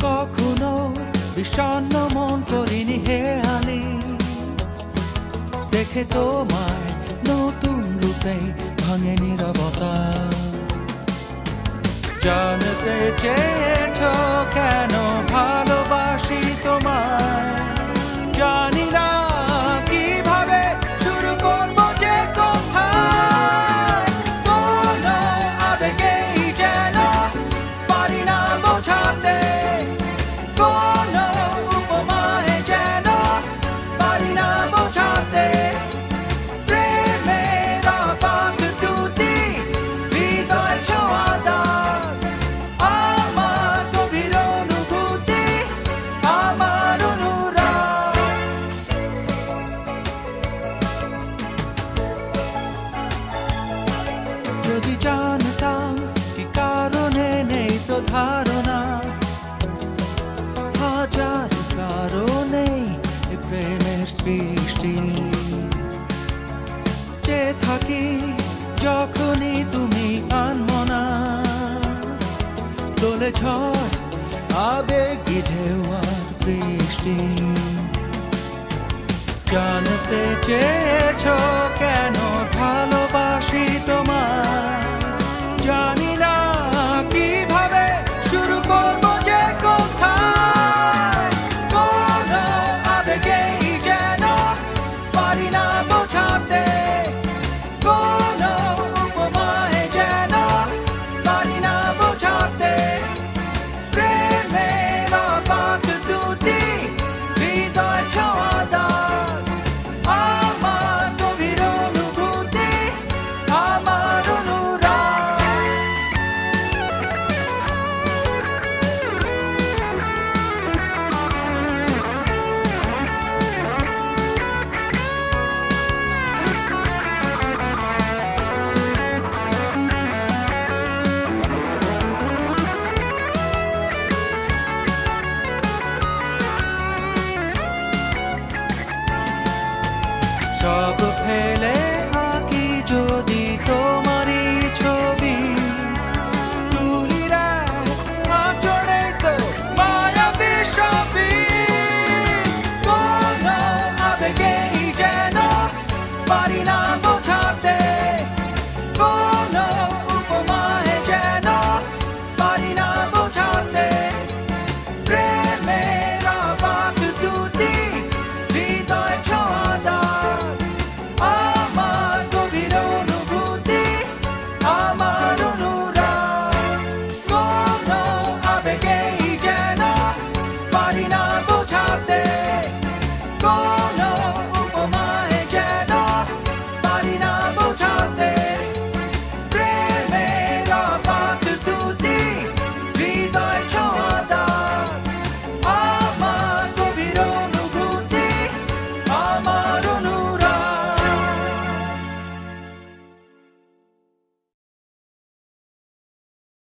কখনো বিষণ্ণ মন করিনি হেয়ালি, দেখে তোমায় নতুন রূপে ভাঙে নীরবতা। জানতে চেয়েছ কেন ভালোবাসি তোমায়, জানি না কিভাবে শুরু করবো যে কোথায়। কোনো আবেগেই যেন পারি না বোঝাতে, কোনো উপমায় যেন পারি না বোঝাতে। প্রেমের অবাক দুটি হৃদয় ছোঁয়া দাও, আমার গভীর অনুভূতি, আমার অনুরাগ। যদি জানতাম কি কারণে নেই তো ধারণা, হাজার কারণেই এ প্রেমের সৃষ্টি। যে থাকি যখনই তুমি আনমনা, দোলে ঝড় আবেগী ঢেউ আর বৃষ্টি। জানতে চেয়ে